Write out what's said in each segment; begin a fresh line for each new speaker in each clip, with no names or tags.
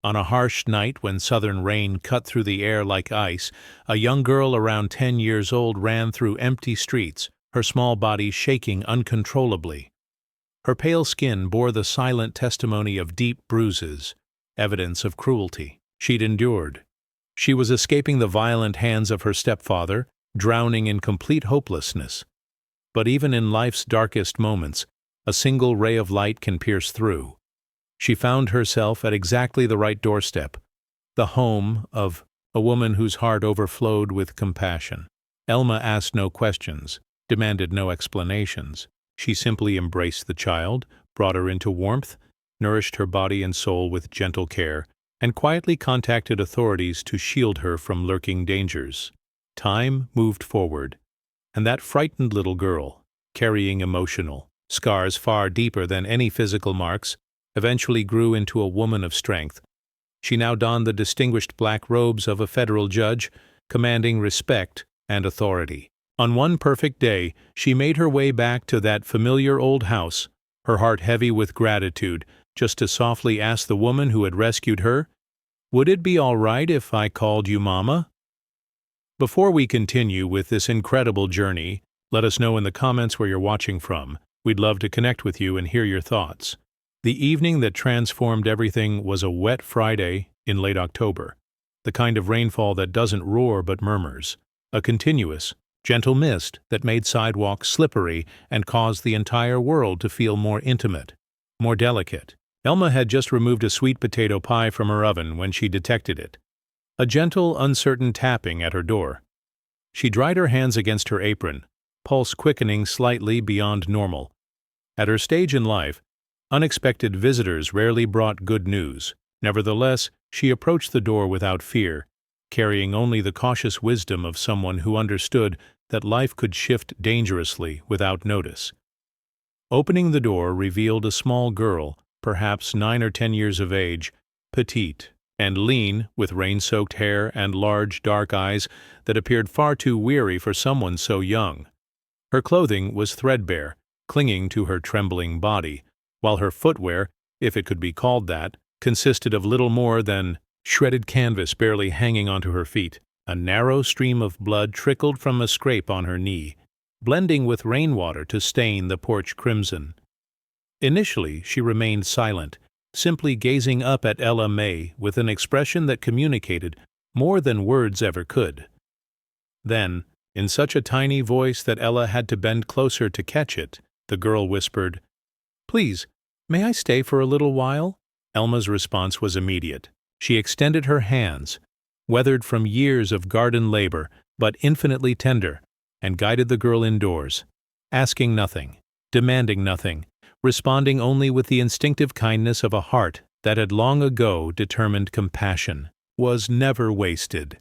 On a harsh night when southern rain cut through the air like ice, a young girl around 10 years old ran through empty streets, her small body shaking uncontrollably. Her pale skin bore the silent testimony of deep bruises, evidence of cruelty she'd endured. She was escaping the violent hands of her stepfather, drowning in complete hopelessness. But even in life's darkest moments, a single ray of light can pierce through. She found herself at exactly the right doorstep, the home of a woman whose heart overflowed with compassion. Elma asked no questions, demanded no explanations. She simply embraced the child, brought her into warmth, nourished her body and soul with gentle care, and quietly contacted authorities to shield her from lurking dangers. Time moved forward, and that frightened little girl, carrying emotional scars far deeper than any physical marks, eventually grew into a woman of strength. She now donned the distinguished black robes of a federal judge, commanding respect and authority. On one perfect day, she made her way back to that familiar old house, her heart heavy with gratitude, just to softly ask the woman who had rescued her, "Would it be all right if I called you Mama?" Before we continue with this incredible journey, let us know in the comments where you're watching from. We'd love to connect with you and hear your thoughts. The evening that transformed everything was a wet Friday in late October, the kind of rainfall that doesn't roar but murmurs, a continuous, gentle mist that made sidewalks slippery and caused the entire world to feel more intimate, more delicate. Elma had just removed a sweet potato pie from her oven when she detected it, a gentle, uncertain tapping at her door. She dried her hands against her apron, pulse quickening slightly beyond normal. At her stage in life, unexpected visitors rarely brought good news. Nevertheless, she approached the door without fear, carrying only the cautious wisdom of someone who understood that life could shift dangerously without notice. Opening the door revealed a small girl, perhaps 9 or 10 years of age, petite and lean, with rain-soaked hair and large, dark eyes that appeared far too weary for someone so young. Her clothing was threadbare, clinging to her trembling body, while her footwear, if it could be called that, consisted of little more than shredded canvas barely hanging onto her feet. A narrow stream of blood trickled from a scrape on her knee, blending with rainwater to stain the porch crimson. Initially, she remained silent, simply gazing up at Ella May with an expression that communicated more than words ever could. Then, in such a tiny voice that Ella had to bend closer to catch it, the girl whispered, "Please, may I stay for a little while?" Elma's response was immediate. She extended her hands, weathered from years of garden labor, but infinitely tender, and guided the girl indoors, asking nothing, demanding nothing, responding only with the instinctive kindness of a heart that had long ago determined compassion was never wasted.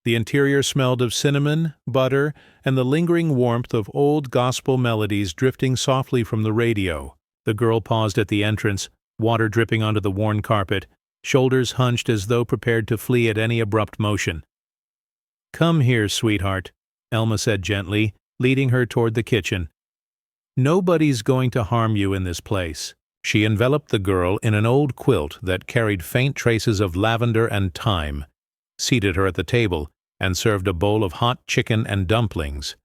The interior smelled of cinnamon, butter, and the lingering warmth of old gospel melodies drifting softly from the radio. The girl paused at the entrance, water dripping onto the worn carpet, shoulders hunched as though prepared to flee at any abrupt motion. "Come here, sweetheart," Elma said gently, leading her toward the kitchen. "Nobody's going to harm you in this place." She enveloped the girl in an old quilt that carried faint traces of lavender and thyme, seated her at the table, and served a bowl of hot chicken and dumplings.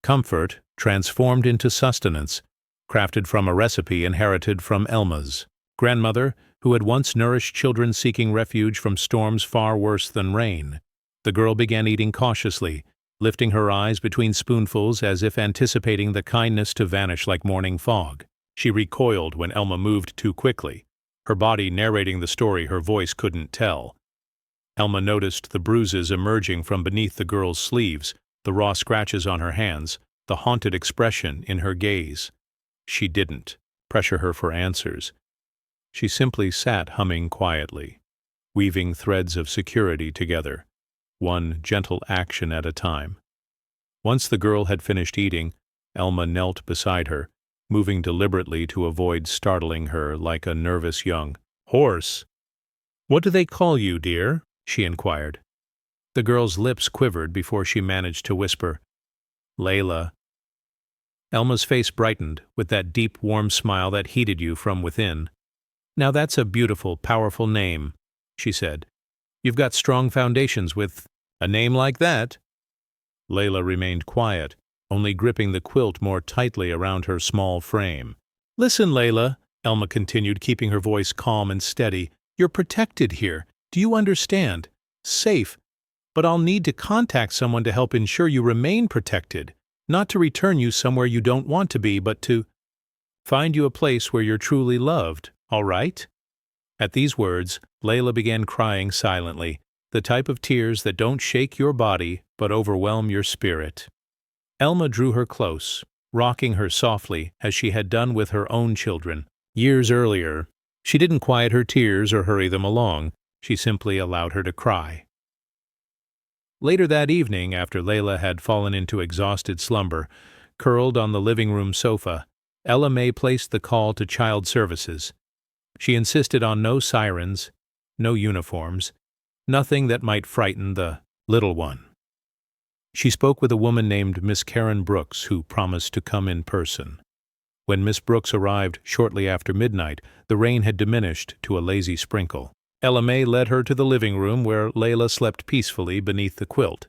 Comfort transformed into sustenance, crafted from a recipe inherited from Elma's grandmother, who had once nourished children seeking refuge from storms far worse than rain. The girl began eating cautiously, lifting her eyes between spoonfuls as if anticipating the kindness to vanish like morning fog. She recoiled when Elma moved too quickly, her body narrating the story her voice couldn't tell. Elma noticed the bruises emerging from beneath the girl's sleeves, the raw scratches on her hands, the haunted expression in her gaze. She didn't pressure her for answers. She simply sat humming quietly, weaving threads of security together, one gentle action at a time. Once the girl had finished eating, Elma knelt beside her, moving deliberately to avoid startling her like a nervous young horse. "What do they call you, dear?" she inquired. The girl's lips quivered before she managed to whisper, "Layla." Elma's face brightened with that deep, warm smile that heated you from within. "Now that's a beautiful, powerful name. she said. "You've got strong foundations with a name like that." Layla remained quiet, only gripping the quilt more tightly around her small frame. "Listen, Layla," Elma continued, keeping her voice calm and steady. "You're protected here. Do you understand? Safe. But I'll need to contact someone to help ensure you remain protected. Not to return you somewhere you don't want to be, but to find you a place where you're truly loved, all right?" At these words, Layla began crying silently, the type of tears that don't shake your body but overwhelm your spirit. Elma drew her close, rocking her softly as she had done with her own children years earlier. She didn't quiet her tears or hurry them along. She simply allowed her to cry. Later that evening, after Layla had fallen into exhausted slumber, curled on the living room sofa, Ella May placed the call to Child Services. She insisted on no sirens, no uniforms, nothing that might frighten the little one. She spoke with a woman named Miss Karen Brooks, who promised to come in person. When Miss Brooks arrived shortly after midnight, the rain had diminished to a lazy sprinkle. Ella May led her to the living room where Layla slept peacefully beneath the quilt.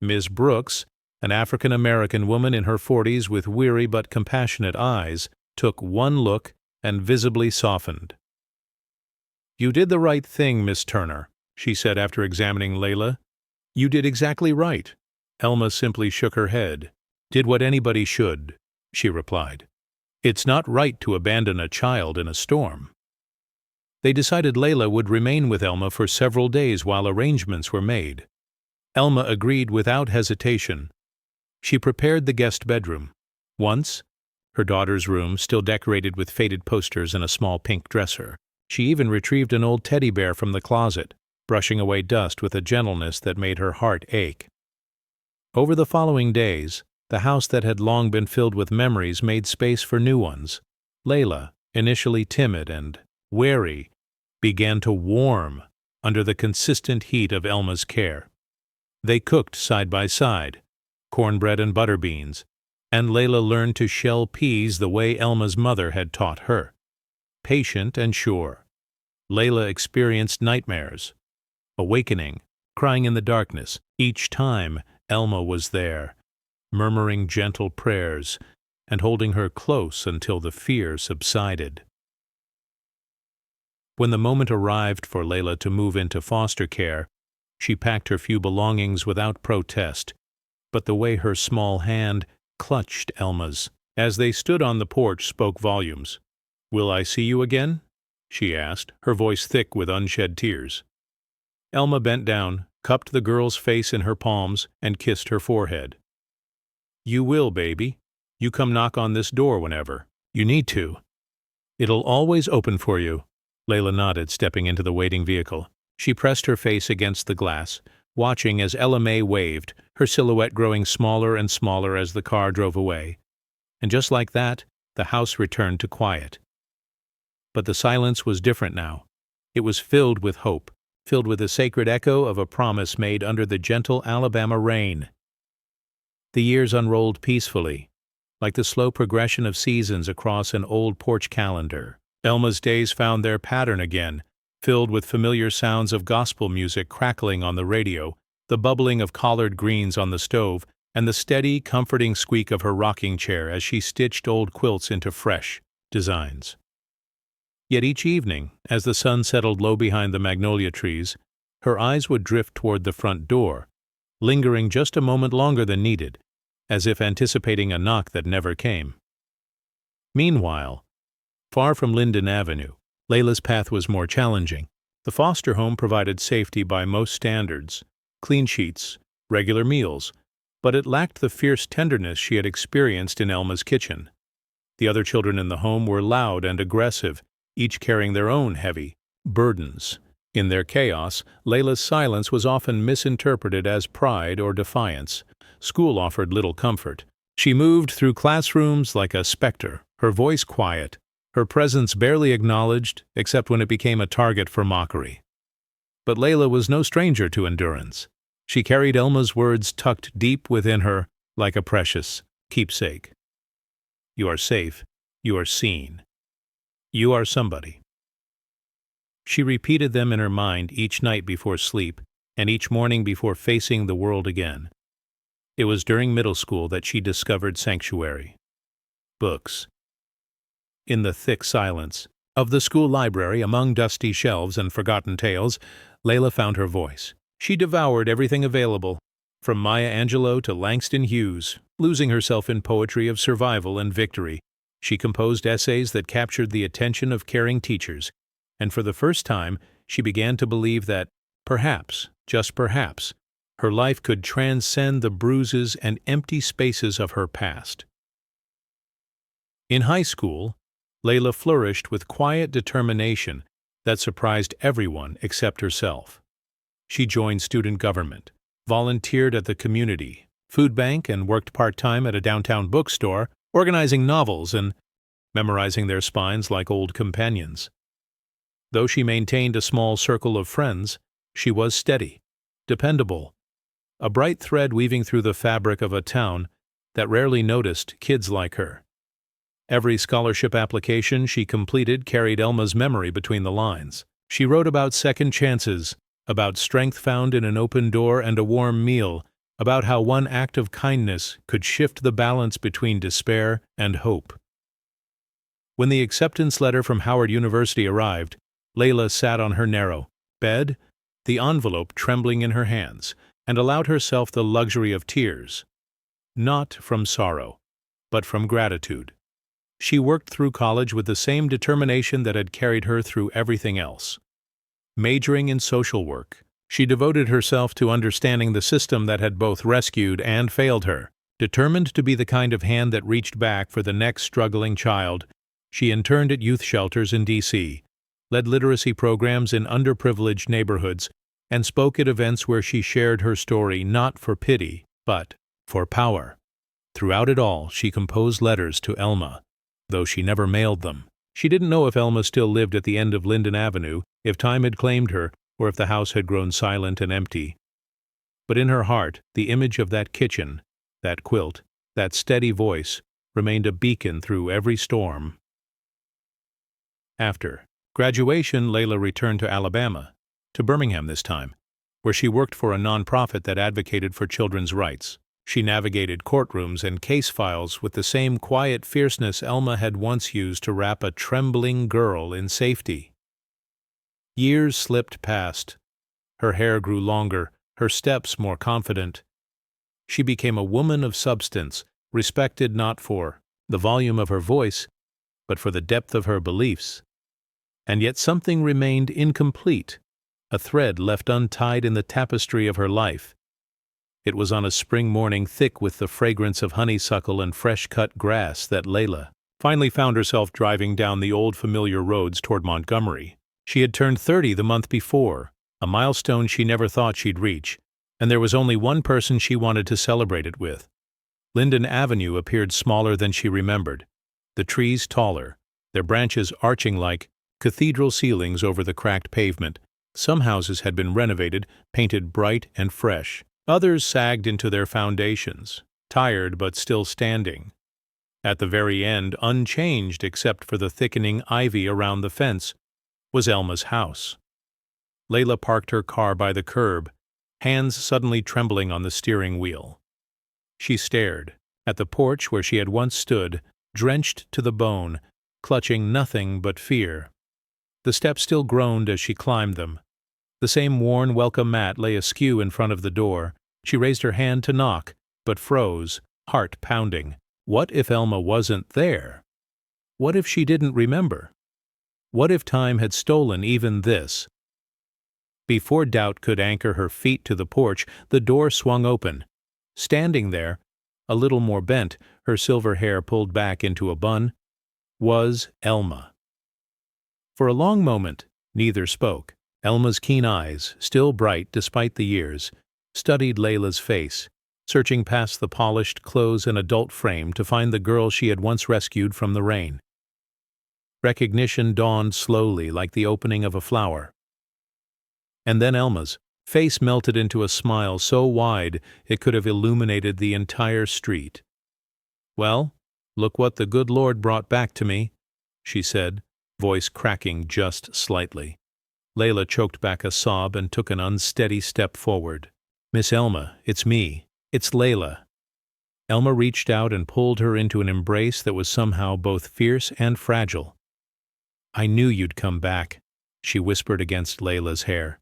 Miss Brooks, an African-American woman in her 40s with weary but compassionate eyes, took one look and visibly softened. "You did the right thing, Miss Turner," she said after examining Layla. "You did exactly right." Elma simply shook her head. "Did what anybody should," she replied. "It's not right to abandon a child in a storm." They decided Layla would remain with Elma for several days while arrangements were made. Elma agreed without hesitation. She prepared the guest bedroom. Once, her daughter's room, still decorated with faded posters and a small pink dresser. She even retrieved an old teddy bear from the closet, brushing away dust with a gentleness that made her heart ache. Over the following days, the house that had long been filled with memories made space for new ones. Layla, initially timid and wary, began to warm under the consistent heat of Elma's care. They cooked side by side, cornbread and butter beans, and Layla learned to shell peas the way Elma's mother had taught her. Patient and sure, Layla experienced nightmares, awakening, crying in the darkness. Each time, Elma was there, murmuring gentle prayers and holding her close until the fear subsided. When the moment arrived for Layla to move into foster care, she packed her few belongings without protest, but the way her small hand clutched Elma's as they stood on the porch spoke volumes. "Will I see you again?" she asked, her voice thick with unshed tears. Elma bent down, cupped the girl's face in her palms, and kissed her forehead. "You will, baby. You come knock on this door whenever you need to. It'll always open for you." Layla nodded, stepping into the waiting vehicle. She pressed her face against the glass, watching as Ella May waved, her silhouette growing smaller and smaller as the car drove away. And just like that, the house returned to quiet. But the silence was different now. It was filled with hope, filled with the sacred echo of a promise made under the gentle Alabama rain. The years unrolled peacefully, like the slow progression of seasons across an old porch calendar. Elma's days found their pattern again, filled with familiar sounds of gospel music crackling on the radio, the bubbling of collard greens on the stove, and the steady, comforting squeak of her rocking chair as she stitched old quilts into fresh designs. Yet each evening, as the sun settled low behind the magnolia trees, her eyes would drift toward the front door, lingering just a moment longer than needed, as if anticipating a knock that never came. Meanwhile, far from Linden Avenue, Layla's path was more challenging. The foster home provided safety by most standards, clean sheets, regular meals, but it lacked the fierce tenderness she had experienced in Elma's kitchen. The other children in the home were loud and aggressive, each carrying their own heavy burdens. In their chaos, Layla's silence was often misinterpreted as pride or defiance. School offered little comfort. She moved through classrooms like a specter, her voice quiet, her presence barely acknowledged except when it became a target for mockery. But Layla was no stranger to endurance. She carried Elma's words tucked deep within her like a precious keepsake. You are safe. You are seen. You are somebody. She repeated them in her mind each night before sleep, and each morning before facing the world again. It was during middle school that she discovered sanctuary. Books. In the thick silence of the school library, among dusty shelves and forgotten tales, Layla found her voice. She devoured everything available, from Maya Angelou to Langston Hughes, losing herself in poetry of survival and victory. She composed essays that captured the attention of caring teachers, and for the first time she began to believe that, perhaps, just perhaps, her life could transcend the bruises and empty spaces of her past. In high school, Layla flourished with quiet determination that surprised everyone except herself. She joined student government, volunteered at the community food bank, and worked part-time at a downtown bookstore, organizing novels and memorizing their spines like old companions. Though she maintained a small circle of friends, she was steady, dependable, a bright thread weaving through the fabric of a town that rarely noticed kids like her. Every scholarship application she completed carried Elma's memory between the lines. She wrote about second chances, about strength found in an open door and a warm meal, about how one act of kindness could shift the balance between despair and hope. When the acceptance letter from Howard University arrived, Layla sat on her narrow bed, the envelope trembling in her hands, and allowed herself the luxury of tears. Not from sorrow, but from gratitude. She worked through college with the same determination that had carried her through everything else. Majoring in social work, she devoted herself to understanding the system that had both rescued and failed her. Determined to be the kind of hand that reached back for the next struggling child, she interned at youth shelters in D.C., led literacy programs in underprivileged neighborhoods, and spoke at events where she shared her story not for pity, but for power. Throughout it all, she composed letters to Elma, though she never mailed them. She didn't know if Elma still lived at the end of Linden Avenue, if time had claimed her, or if the house had grown silent and empty. But in her heart, the image of that kitchen, that quilt, that steady voice, remained a beacon through every storm. After graduation, Layla returned to Alabama, to Birmingham this time, where she worked for a nonprofit that advocated for children's rights. She navigated courtrooms and case files with the same quiet fierceness Elma had once used to wrap a trembling girl in safety. Years slipped past. Her hair grew longer, her steps more confident. She became a woman of substance, respected not for the volume of her voice, but for the depth of her beliefs. And yet something remained incomplete, a thread left untied in the tapestry of her life. It was on a spring morning thick with the fragrance of honeysuckle and fresh-cut grass that Layla finally found herself driving down the old familiar roads toward Montgomery. She had turned 30 the month before, a milestone she never thought she'd reach, and there was only one person she wanted to celebrate it with. Linden Avenue appeared smaller than she remembered, the trees taller, their branches arching like cathedral ceilings over the cracked pavement. Some houses had been renovated, painted bright and fresh. Others sagged into their foundations, tired but still standing. At the very end, unchanged except for the thickening ivy around the fence, was Elma's house. Layla parked her car by the curb, hands suddenly trembling on the steering wheel. She stared at the porch where she had once stood, drenched to the bone, clutching nothing but fear. The steps still groaned as she climbed them. The same worn welcome mat lay askew in front of the door. She raised her hand to knock, but froze, heart pounding. What if Elma wasn't there? What if she didn't remember? What if time had stolen even this? Before doubt could anchor her feet to the porch, the door swung open. Standing there, a little more bent, her silver hair pulled back into a bun, was Elma. For a long moment, neither spoke. Elma's keen eyes, still bright despite the years, studied Layla's face, searching past the polished clothes and adult frame to find the girl she had once rescued from the rain. Recognition dawned slowly like the opening of a flower. And then Elma's face melted into a smile so wide it could have illuminated the entire street. "Well, look what the good Lord brought back to me," she said, voice cracking just slightly. Layla choked back a sob and took an unsteady step forward. "Miss Elma, it's me. It's Layla." Elma reached out and pulled her into an embrace that was somehow both fierce and fragile. "I knew you'd come back," she whispered against Layla's hair.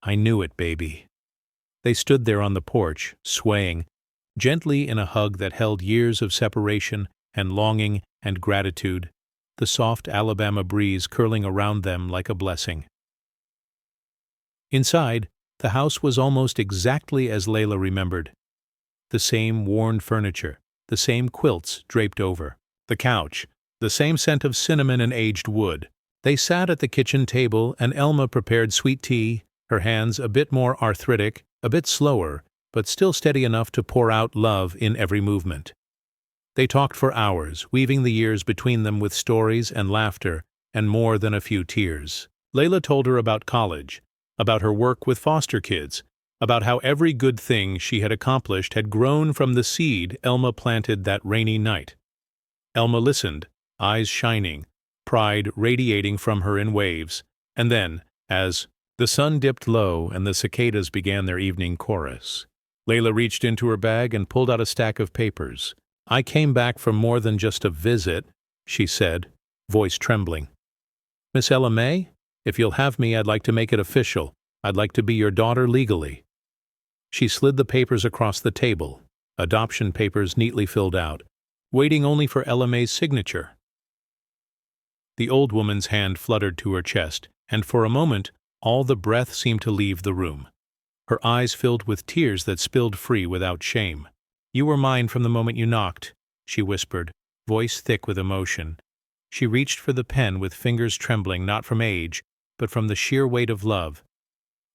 "I knew it, baby." They stood there on the porch, swaying, gently in a hug that held years of separation and longing and gratitude, the soft Alabama breeze curling around them like a blessing. Inside, the house was almost exactly as Layla remembered. The same worn furniture, the same quilts draped over, the couch, the same scent of cinnamon and aged wood. They sat at the kitchen table, and Elma prepared sweet tea, her hands a bit more arthritic, a bit slower, but still steady enough to pour out love in every movement. They talked for hours, weaving the years between them with stories and laughter, and more than a few tears. Layla told her about college, about her work with foster kids, about how every good thing she had accomplished had grown from the seed Elma planted that rainy night. Elma listened, eyes shining, pride radiating from her in waves, and then, as the sun dipped low and the cicadas began their evening chorus, Layla reached into her bag and pulled out a stack of papers. "I came back for more than just a visit," she said, voice trembling. "Miss Ella May, if you'll have me, I'd like to make it official. I'd like to be your daughter legally." She slid the papers across the table, adoption papers neatly filled out, waiting only for Ella May's signature. The old woman's hand fluttered to her chest, and for a moment all the breath seemed to leave the room. Her eyes filled with tears that spilled free without shame. "You were mine from the moment you knocked," she whispered, voice thick with emotion. She reached for the pen with fingers trembling not from age, but from the sheer weight of love.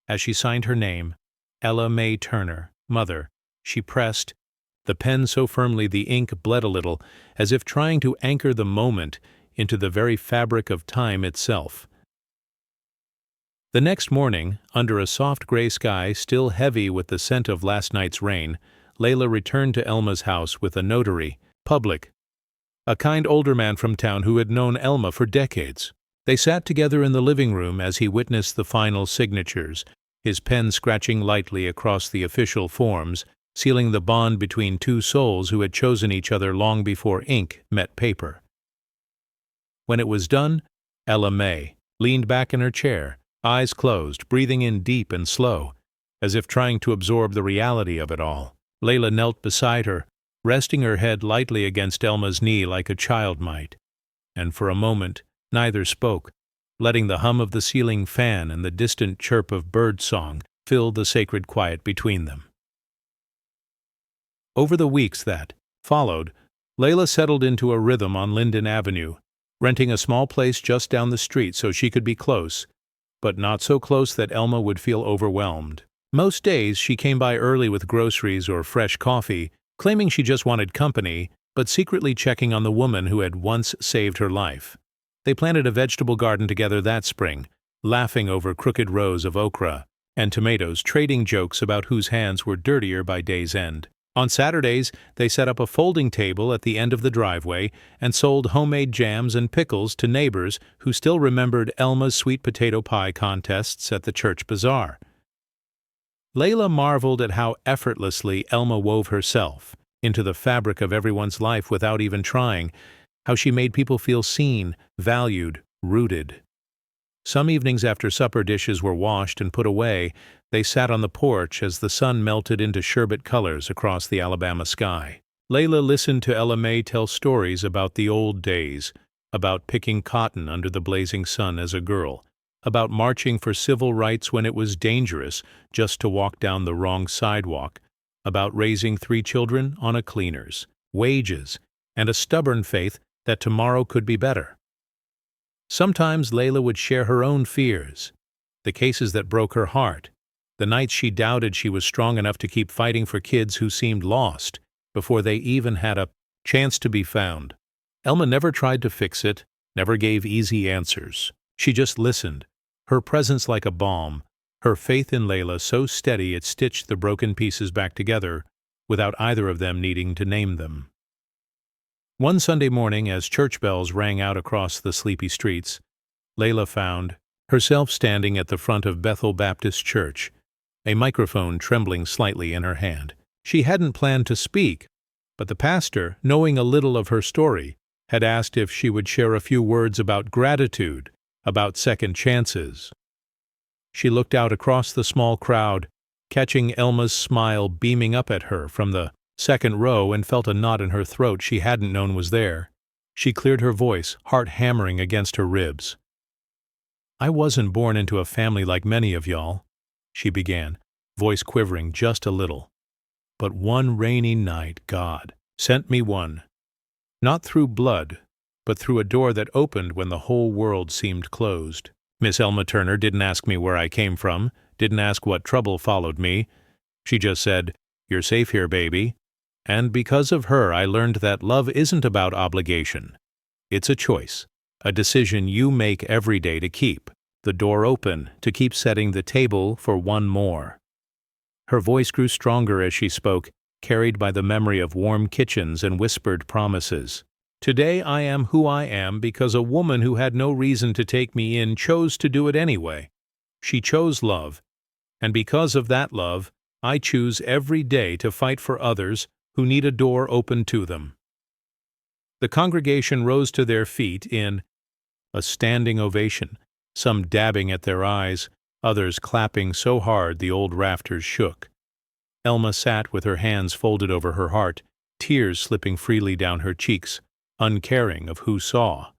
As she signed her name, Ella May Turner, mother, she pressed the pen so firmly the ink bled a little, as if trying to anchor the moment into the very fabric of time itself. The next morning, under a soft gray sky still heavy with the scent of last night's rain, Layla returned to Elma's house with a notary, public, a kind older man from town who had known Elma for decades. They sat together in the living room as he witnessed the final signatures, his pen scratching lightly across the official forms, sealing the bond between two souls who had chosen each other long before ink met paper. When it was done, Ella May leaned back in her chair, eyes closed, breathing in deep and slow, as if trying to absorb the reality of it all. Layla knelt beside her, resting her head lightly against Elma's knee like a child might, and for a moment neither spoke, letting the hum of the ceiling fan and the distant chirp of bird song fill the sacred quiet between them. Over the weeks that followed, Layla settled into a rhythm on Linden Avenue, renting a small place just down the street so she could be close, but not so close that Elma would feel overwhelmed. Most days she came by early with groceries or fresh coffee, claiming she just wanted company, but secretly checking on the woman who had once saved her life. They planted a vegetable garden together that spring, laughing over crooked rows of okra and tomatoes, trading jokes about whose hands were dirtier by day's end. On Saturdays, they set up a folding table at the end of the driveway and sold homemade jams and pickles to neighbors who still remembered Elma's sweet potato pie contests at the church bazaar. Layla marveled at how effortlessly Elma wove herself into the fabric of everyone's life without even trying, how she made people feel seen, valued, rooted. Some evenings after supper dishes were washed and put away, they sat on the porch as the sun melted into sherbet colors across the Alabama sky. Layla listened to Ella May tell stories about the old days, about picking cotton under the blazing sun as a girl, about marching for civil rights when it was dangerous just to walk down the wrong sidewalk, about raising 3 children on a cleaner's, wages, and a stubborn faith that tomorrow could be better. Sometimes Layla would share her own fears, the cases that broke her heart, the nights she doubted she was strong enough to keep fighting for kids who seemed lost before they even had a chance to be found. Elma never tried to fix it, never gave easy answers. She just listened, her presence like a balm, her faith in Layla so steady it stitched the broken pieces back together without either of them needing to name them. One Sunday morning, as church bells rang out across the sleepy streets, Layla found herself standing at the front of Bethel Baptist Church, a microphone trembling slightly in her hand. She hadn't planned to speak, but the pastor, knowing a little of her story, had asked if she would share a few words about gratitude, about second chances. She looked out across the small crowd, catching Elma's smile beaming up at her from the second row, and felt a knot in her throat she hadn't known was there. She cleared her voice, heart hammering against her ribs. "I wasn't born into a family like many of y'all," she began, voice quivering just a little. "But one rainy night God sent me one. Not through blood, but through a door that opened when the whole world seemed closed. Miss Elma Turner didn't ask me where I came from, didn't ask what trouble followed me. She just said, 'You're safe here, baby.' And because of her, I learned that love isn't about obligation. It's a choice, a decision you make every day to keep the door open, to keep setting the table for one more." Her voice grew stronger as she spoke, carried by the memory of warm kitchens and whispered promises. "Today I am who I am because a woman who had no reason to take me in chose to do it anyway. She chose love, and because of that love, I choose every day to fight for others who need a door opened to them." The congregation rose to their feet in a standing ovation, some dabbing at their eyes, others clapping so hard the old rafters shook. Elma sat with her hands folded over her heart, tears slipping freely down her cheeks, uncaring of who saw.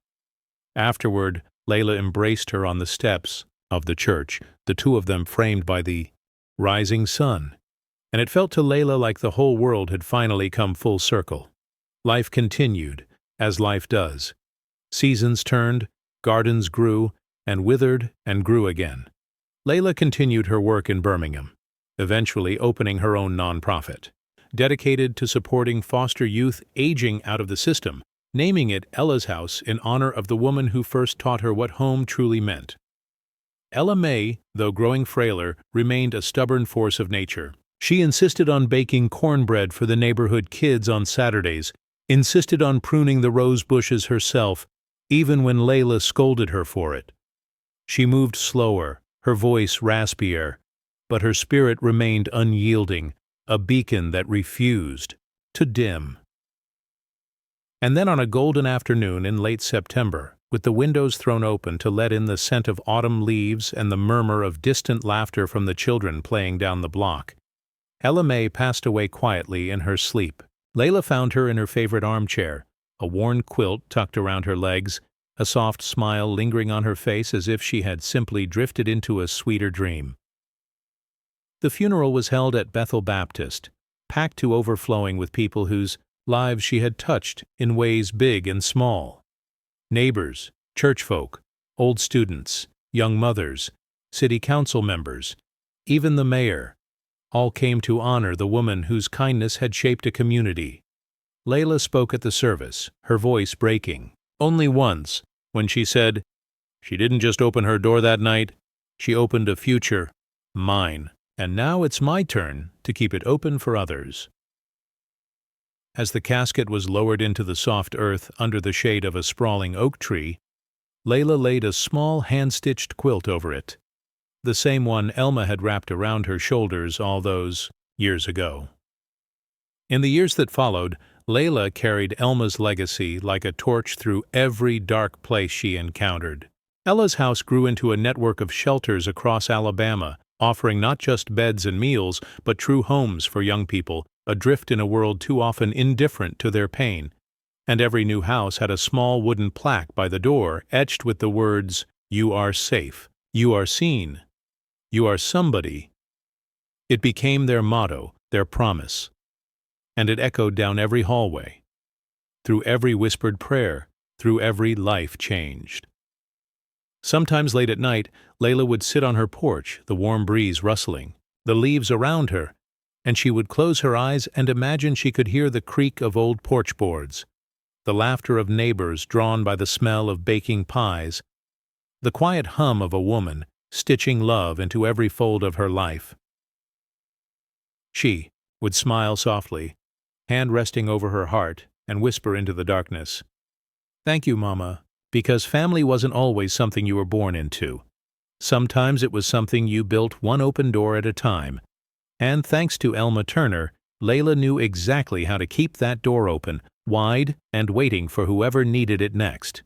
Afterward, Layla embraced her on the steps of the church, the two of them framed by the rising sun, and it felt to Layla like the whole world had finally come full circle. Life continued, as life does. Seasons turned, gardens grew, and withered and grew again. Layla continued her work in Birmingham, eventually opening her own nonprofit, dedicated to supporting foster youth aging out of the system, naming it Ella's House in honor of the woman who first taught her what home truly meant. Ella May, though growing frailer, remained a stubborn force of nature. She insisted on baking cornbread for the neighborhood kids on Saturdays, insisted on pruning the rose bushes herself, even when Layla scolded her for it. She moved slower, her voice raspier, but her spirit remained unyielding, a beacon that refused to dim. And then on a golden afternoon in late September, with the windows thrown open to let in the scent of autumn leaves and the murmur of distant laughter from the children playing down the block, Ella May passed away quietly in her sleep. Layla found her in her favorite armchair, a worn quilt tucked around her legs, a soft smile lingering on her face as if she had simply drifted into a sweeter dream. The funeral was held at Bethel Baptist, packed to overflowing with people whose lives she had touched in ways big and small. Neighbors, church folk, old students, young mothers, city council members, even the mayor, all came to honor the woman whose kindness had shaped a community. Layla spoke at the service, her voice breaking. Only once, when she said, "She didn't just open her door that night, she opened a future, mine, and now it's my turn to keep it open for others." As the casket was lowered into the soft earth under the shade of a sprawling oak tree, Layla laid a small hand-stitched quilt over it, the same one Elma had wrapped around her shoulders all those years ago. In the years that followed, Layla carried Elma's legacy like a torch through every dark place she encountered. Ella's house grew into a network of shelters across Alabama, offering not just beds and meals, but true homes for young people, adrift in a world too often indifferent to their pain. And every new house had a small wooden plaque by the door, etched with the words, "You are safe. You are seen. You are somebody." It became their motto, their promise. And it echoed down every hallway, through every whispered prayer, through every life changed. Sometimes late at night, Layla would sit on her porch, the warm breeze rustling, the leaves around her, and she would close her eyes and imagine she could hear the creak of old porch boards, the laughter of neighbors drawn by the smell of baking pies, the quiet hum of a woman stitching love into every fold of her life. She would smile softly, hand resting over her heart, and whisper into the darkness, "Thank you, Mama, because family wasn't always something you were born into. Sometimes it was something you built one open door at a time. And thanks to Elma Turner, Layla knew exactly how to keep that door open, wide, and waiting for whoever needed it next.